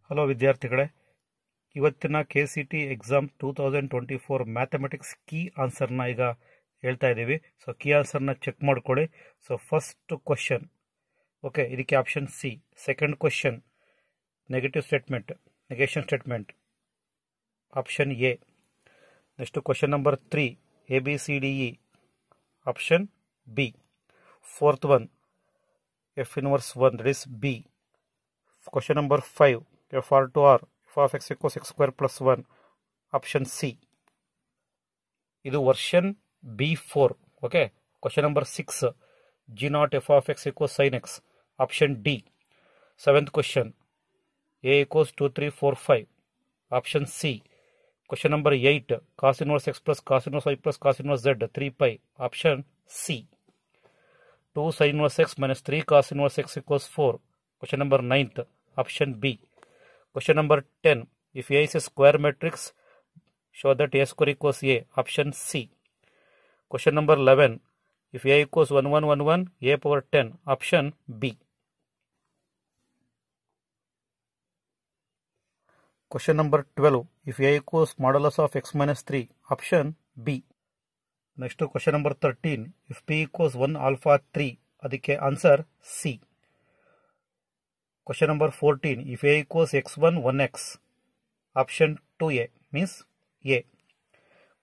Hello ವಿದ್ಯಾರ್ಥಿಗಳೇ, ಇವತ್ತಿನ KCT exam 2024 mathematics key ಆನ್ಸರ್ನ ಈಗ ಹೇಳ್ತಾ ಇದ್ದೀವಿ. ಸೊ ಕೀ ಆನ್ಸರ್ನ ಚೆಕ್ ಮಾಡ್ಕೊಳ್ಳಿ. ಸೊ ಫಸ್ಟ್ ಕ್ವಶನ್, ಓಕೆ, ಇದಕ್ಕೆ option C. Second question negation statement, option A. Next question number 3 ABCDE, option B. Fourth one F inverse 1, that is B. Question number 5 FR to R, f of x equals x square plus 1, option C. ಇದು version B4. Okay. Question number 6 G0 f of x equals sin x, option D. Seventh question A equals 2, 3, 4, 5, option C. Question number 8 cos inverse x plus cos inverse y plus cos inverse z, 3 pi, option C. 2 sin inverse x minus 3 cos inverse x equals 4. Question number 9th, option B. Question number 10. If A is a square matrix, show that A square equals A. Option C. Question number 11. If A equals 1, 1, 1, 1, A power 10. Option B. Question number 12. If A equals modulus of x minus 3. Option B. Next to question number 13. If P equals 1 alpha 3, ಅದಕ್ಕೆ answer C. Question number 14. If A equals x1 1x, option 2A means A.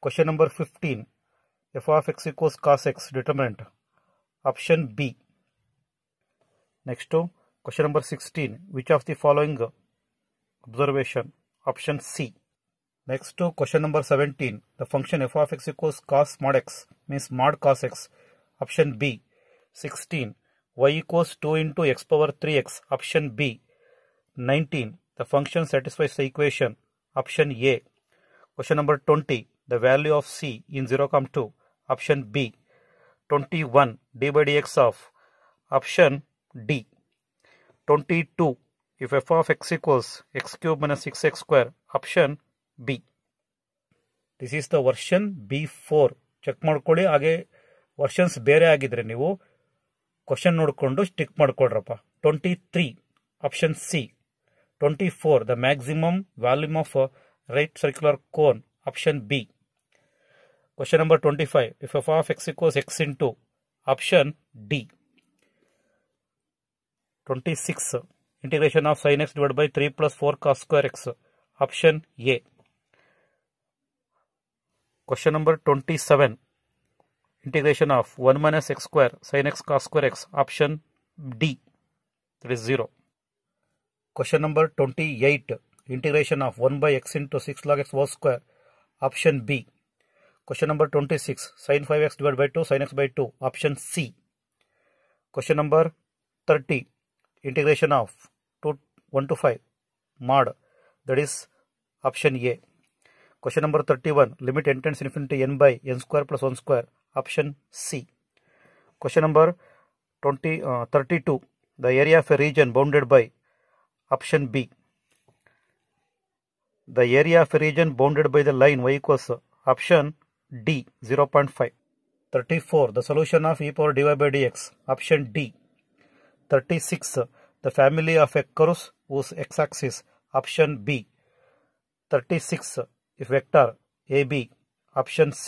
Question number 15. F of x equals cos x, determinant, option B. Next to question number 16. Which of the following observation, option C. Next to question number 17. The function f of x equals cos mod x means mod cos x, option B. 16. Y equals 2 into x power 3x, option B. 19. The function satisfies the equation, option A. Question number 20. The value of C in 0, 2, option B. 21. D by dx of, option D. 22. If f of x equals x cube minus 6x square, option B. This is the version B4. Check ಮಾಡ್ಕೊಳ್ಳಿ. ಹಾಗೆ versions ಬೇರೆ ಆಗಿದ್ರೆ ನೀವು question ನೋಡಿಕೊಂಡು stick ಮಾಡ್ಕೊಳ್ರಪ್ಪ. 23, option C. 24, the maximum volume of right circular cone, option B. Question number 25. If f of x equals x into, option D. 26, integration of sine x divide by 3 plus 4 cos square x, option A. Question number 27. Integration of 1 minus x square sin x cos square x, option D, that is 0. Question number 28. Integration of 1 by x into 6 log x whole square, option B. Question number 26. Sin 5x divided by 2 sin x by 2, option C. Question number 30. Integration of 1 to 5 mod, that is option A. Question number 31. Limit n tends infinity n by n square plus 1 square, option C. Question number 32. The area of a region bounded by, option B. The area of a region bounded by the line y equals, option D, 0.5. 34. The solution of e power dy by dx, option D. 36. The family of a curve whose x-axis, option B. 36. If vector AB, option C.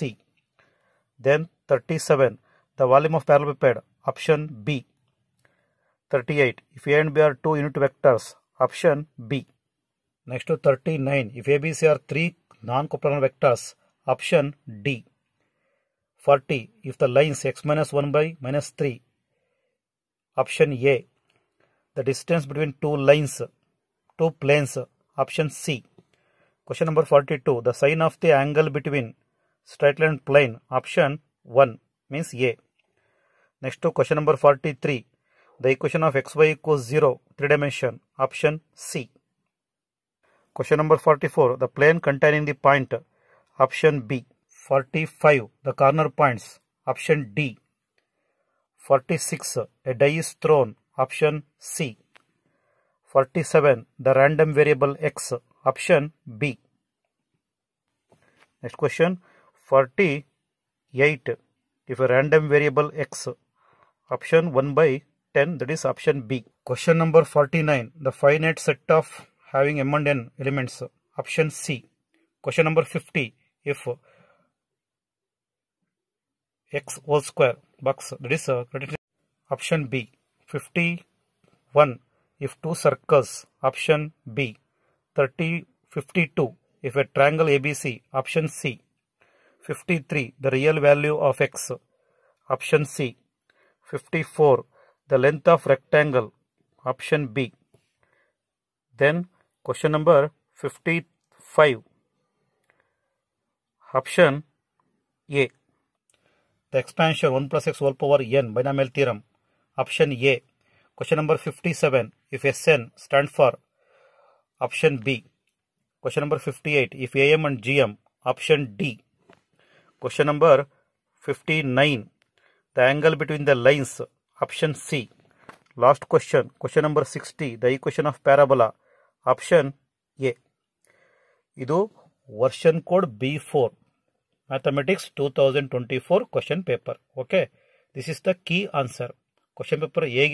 Then 37. The volume of parallelepiped, option B. 38. If A and B are two unit vectors, option B. Next to 39. If ABC are three non-coplanar vectors, option D. 40. If the lines x minus 1 by minus 3, option A. The distance between two planes, option C. Question number 42. The sine of the angle between straight line and plane, option 1 means A. Next to question number 43. The equation of xy equals 0, 3 dimension, option C. Question number 44. The plane containing the point, option B. 45. The corner points, option D. 46. A die is thrown, option C. 47. The random variable x, option B. Next question 48. If a random variable x, option 1 by 10, that is option B. Question number 49. The finite set of having m and n elements? Option C. Question number 50. If x whole square box, that is option B. 51. If two circles, option B. 52. If a triangle ABC, option C. 53. The real value of x, option C. 54. The length of rectangle, option B. Then question number 55. Option A. The expansion 1 plus x whole power n, binomial theorem, option A. Question number 57. If Sn stand for, option B. Question number 58. If AM and GM, option D. Question number 59. The angle between the lines, option C. Last question, question number 60. The equation of parabola, option A. Idu version code B4. Mathematics 2024 question paper. Okay. This is the key answer. Question paper A